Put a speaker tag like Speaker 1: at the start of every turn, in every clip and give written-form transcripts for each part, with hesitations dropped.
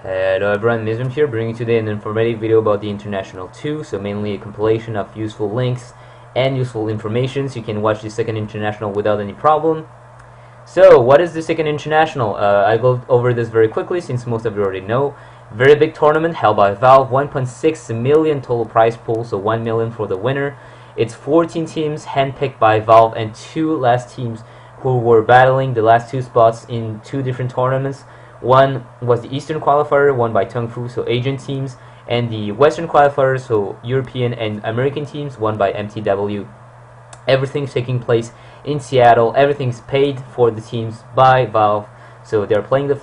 Speaker 1: Hello everyone, Myzzrym here, bringing today an informative video about the International 2, so mainly a compilation of useful links and useful information so you can watch the second International without any problem. So, what is the second International? I go over this very quickly since most of you already know. Very big tournament held by Valve, 1.6 million total prize pool, so 1 million for the winner. It's 14 teams handpicked by Valve and 2 last teams who were battling the last 2 spots in 2 different tournaments. One was the Eastern qualifier, won by Fu, so Asian teams, and the Western qualifier, so European and American teams, won by MTW. Everything's taking place in Seattle. Everything's paid for the teams by Valve, so they're paying the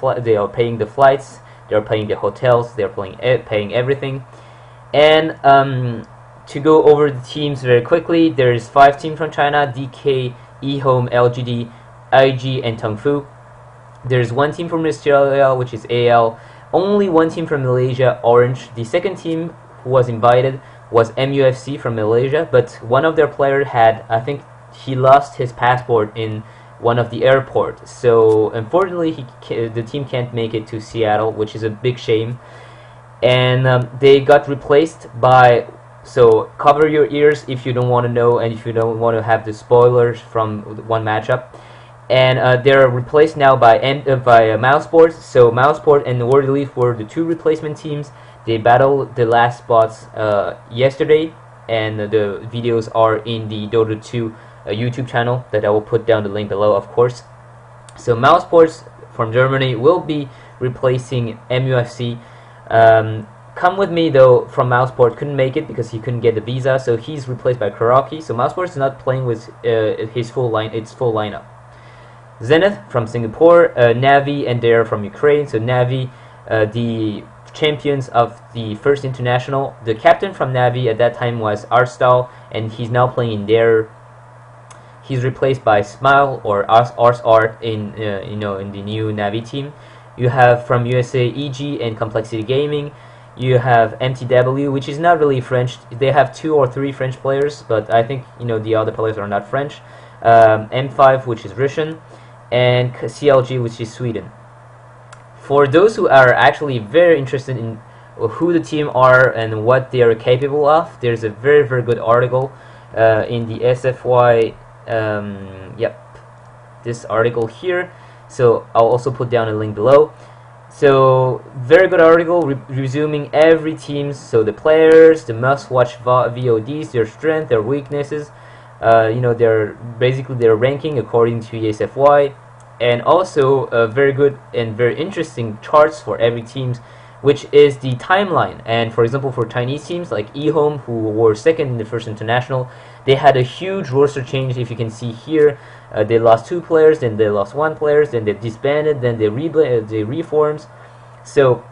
Speaker 1: flights, they're paying the hotels, they're paying everything. And to go over the teams very quickly, there's 5 teams from China: DK, eHome, LGD, IG, and Fu. There's 1 team from Australia, which is AL. Only 1 team from Malaysia, Orange. The second team who was invited was MUFC from Malaysia, but one of their players had, I think, he lost his passport in one of the airports. So unfortunately, the team can't make it to Seattle, which is a big shame. And they got replaced by. So cover your ears if you don't want to know, and if you don't want to have the spoilers from one matchup. And they're replaced now by Mouz. So Mouz and World Elite were the 2 replacement teams. They battled the last spots yesterday, and the videos are in the DotA 2 YouTube channel that I will put down the link below, of course. So Mouz from Germany will be replacing MUFC. ComeWithMe, though, from Mouz couldn't make it because he couldn't get the visa, so he's replaced by Kuroky. So Mouz is not playing with its full lineup. Zenith from Singapore, Navi, and they're from Ukraine. So Navi, the champions of the first international. The captain from Navi at that time was Arstall, and he's now playing in there. He's replaced by Smile or Ars Art in in the new Navi team. You have from USA EG and Complexity Gaming. You have MTW, which is not really French. They have 2 or 3 French players, but I think the other players are not French. M5, which is Russian, and CLG, which is Sweden. For those who are actually very interested in who the team are and what they are capable of, there's a very good article in the SFY. This article here. So I'll also put down a link below. So very good article resuming every team. So the players, the must-watch VODs, their strength, their weaknesses. They're ranking according to ESFY, and also very good and very interesting charts for every teams, which is the timeline. And for example, for Chinese teams like eHome, who were second in the first international, they had a huge roster change. If you can see here, they lost 2 players, then they lost 1 player, then they disbanded, then they reformed. So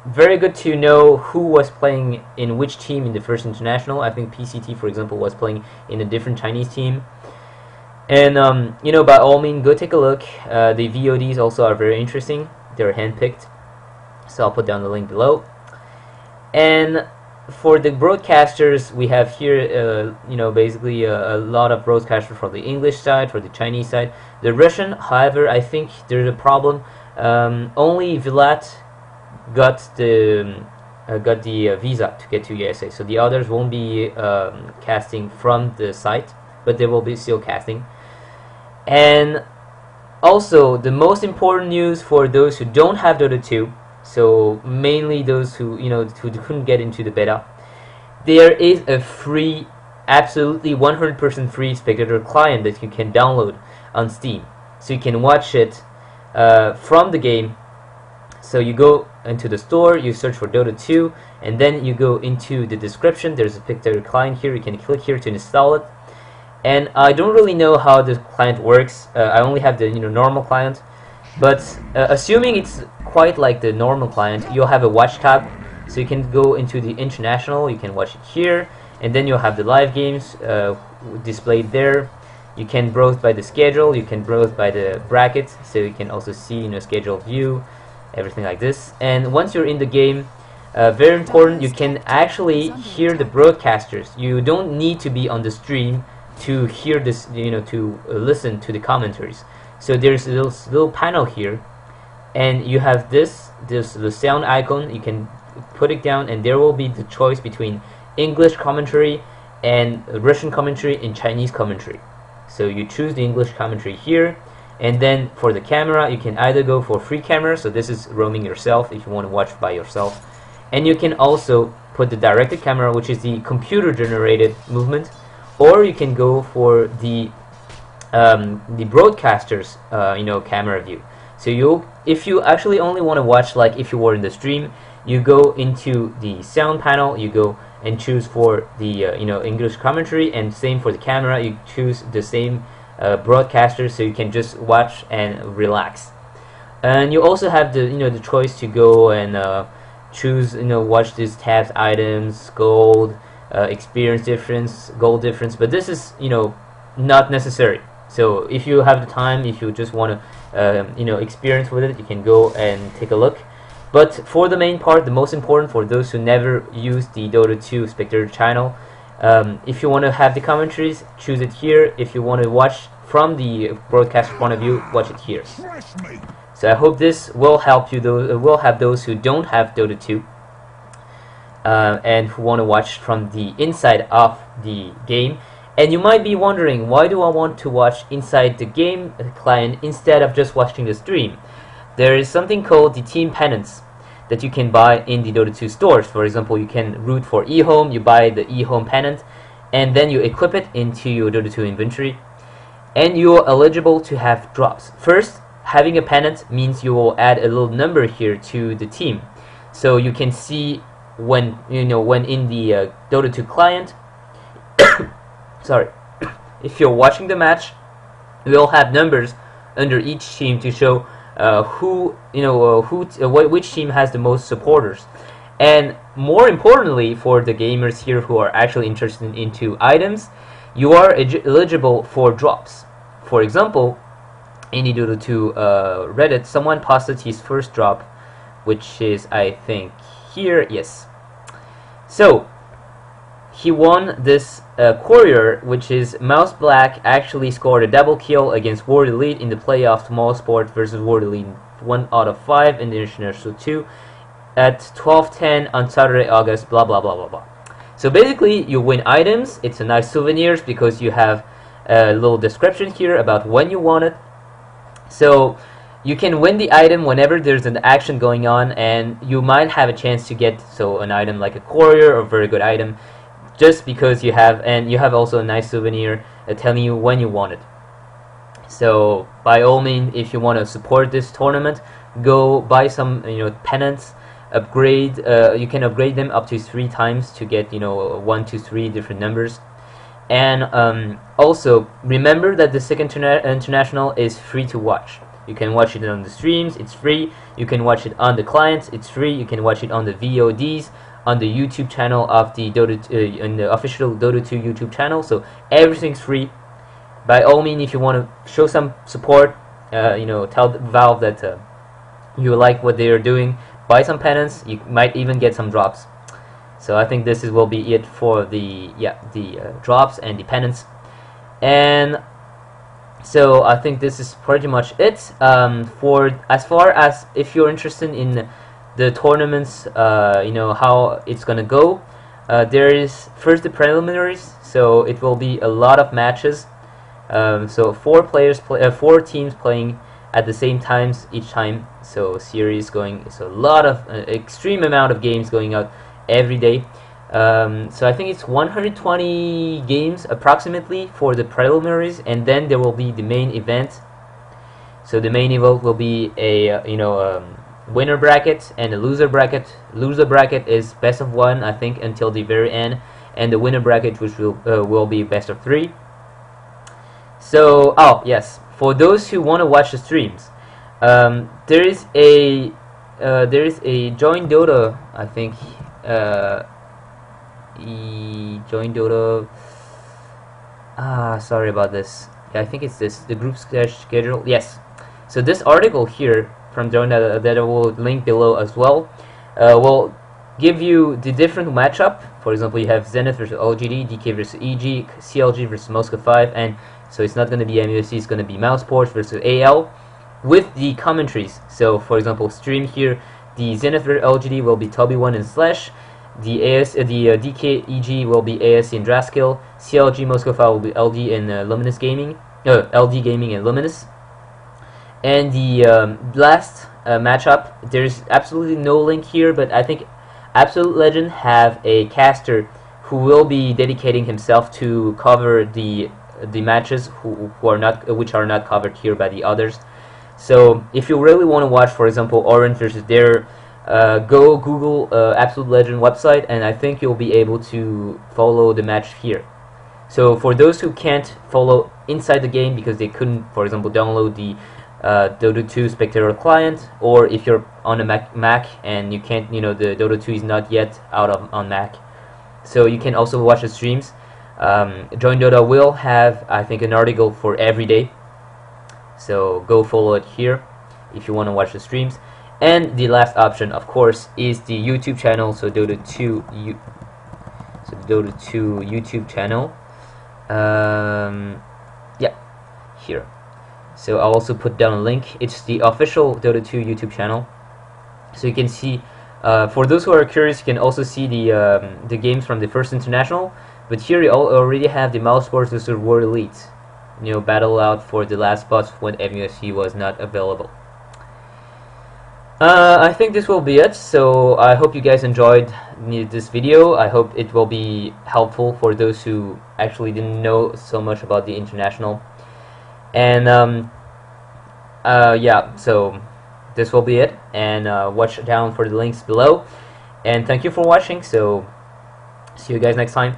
Speaker 1: very good to know who was playing in which team in the first international. I think PCT, for example, was playing in a different Chinese team. And by all means, go take a look. The VODs also are very interesting. They're handpicked, so I'll put down the link below. And for the broadcasters, we have here, basically a lot of broadcasters from the English side, for the Chinese side. The Russian, however, I think there's a problem. Only Vilat got the visa to get to USA, so the others won't be casting from the site, but they will be still casting. And also, the most important news for those who don't have DotA 2, so mainly those who who couldn't get into the beta, there is a free, absolutely 100% free Spectator client that you can download on Steam, so you can watch it from the game. So you go into the store, you search for DotA 2, and then you go into the description. There's a Spectator client here. You can click here to install it. And I don't really know how the client works. I only have the normal client, but assuming it's quite like the normal client, you'll have a watch tab, so you can go into the international. You can watch it here, and then you'll have the live games displayed there. You can browse by the schedule. You can browse by the brackets, so you can also see schedule view, everything like this. And once you're in the game, very important, you can actually hear the broadcasters. You don't need to be on the stream to hear this, to listen to the commentaries. So there's a little panel here and you have the sound icon. You can put it down, and there will be the choice between English commentary and Russian commentary and Chinese commentary. So you choose the English commentary here, and then for the camera you can either go for free camera, so this is roaming yourself if you want to watch by yourself, and you can also put the directed camera, which is the computer generated movement, or you can go for the broadcaster's camera view. So if you actually only want to watch like if you were in the stream, you go into the sound panel, you go and choose for the English commentary, and same for the camera, you choose the same broadcaster, so you can just watch and relax. And you also have the choice to go and choose watch these tabs, items, gold, experience difference, gold difference, but this is not necessary. So if you have the time, if you just want to experience with it, you can go and take a look. But for the main part, the most important for those who never use the Dota 2 Spectator channel, if you want to have the commentaries, choose it here. If you want to watch from the broadcaster point of view, watch it here. So I hope this will help you. Will help those who don't have Dota 2 and who want to watch from the inside of the game. And you might be wondering, why do I want to watch inside the game client instead of just watching the stream? There is something called the Team Penance that you can buy in the Dota 2 stores. For example, you can root for eHome, you buy the eHome pennant, and then you equip it into your Dota 2 inventory, and you are eligible to have drops. First, having a pennant means you will add a little number here to the team, so you can see when when in the Dota 2 client. Sorry, if you're watching the match, we'll have numbers under each team to show which team has the most supporters. And more importantly, for the gamers here who are actually interested into items, you are eligible for drops. For example, in the Dota 2 Reddit, someone posted his first drop, which is, I think, here. Yes. So he won this courier, which is Mouse Black actually scored a double kill against World Elite in the playoff Small Sport versus World Elite 1 out of 5 in the International 2 at 12:10 on Saturday, August, blah blah blah blah blah. So basically you win items. It's a nice souvenirs because you have a little description here about when you won it. So you can win the item whenever there's an action going on, and you might have a chance to get an item like a courier or a very good item, just because you have, and you have also a nice souvenir telling you when you want it. So by all means, if you want to support this tournament, go buy some pennants, upgrade. You can upgrade them up to 3 times to get 1 to 3 different numbers. And also remember that the second international is free to watch. You can watch it on the streams, it's free. You can watch it on the clients, it's free. You can watch it on the VODs, on the YouTube channel of the in the official Dota 2 YouTube channel. So everything's free. By all means, if you want to show some support, tell Valve that you like what they are doing, buy some penance. You might even get some drops. So I think this will be it for the drops and the penance. And so I think this is pretty much it. For as far as if you're interested in the tournaments, how it's gonna go. There is first the preliminaries, so it will be a lot of matches. So 4 teams playing at the same times each time. So series going. So a lot of extreme amount of games going out every day. So I think it's 120 games approximately for the preliminaries, and then there will be the main event. So the main event will be a winner bracket and a loser bracket. Loser bracket is best of 1, I think, until the very end, and the winner bracket, which will be best of 3. So yes, for those who want to watch the streams, there is a Join Dota, I think. Join Dota. Sorry about this. I think it's this, the group schedule. Yes. So this article here from Join Dota that I will link below as well will give you the different matchup. For example, you have Zenith versus LGD, DK versus EG, CLG versus Moscow 5, and so it's not going to be MUFC, it's going to be Mouse Sports versus AL. with the commentaries. So for example, stream here, the Zenith LGD will be Toby1 and Slash, the DKEG will be ASC and Draskill, CLG Moscow file will be LD and Luminous Gaming, LD Gaming and Luminous. And the last matchup, there's absolutely no link here, but I think Absolute Legend have a caster who will be dedicating himself to cover the matches which are not covered here by the others. So if you really want to watch, for example, Orange versus Dare, go Google Absolute Legend website, and I think you'll be able to follow the match here. So for those who can't follow inside the game because they couldn't, for example, download the DotA 2 Spectator client, or if you're on a Mac and you can't, the DotA 2 is not yet out on Mac, so you can also watch the streams. Join DotA will have, I think, an article for every day, so go follow it here if you want to watch the streams. And the last option, of course, is the YouTube channel. So DotA 2 YouTube channel. Yeah, here. So I'll also put down a link. It's the official DotA 2 YouTube channel. So you can see, for those who are curious, you can also see the games from the first international. But here you already have the Mouse Wars versus World Elite, battle out for the last spots when MUFC was not available. I think this will be it. So I hope you guys enjoyed this video. I hope it will be helpful for those who actually didn't know so much about the international. And yeah, so this will be it, and watch down for the links below, and thank you for watching. So see you guys next time.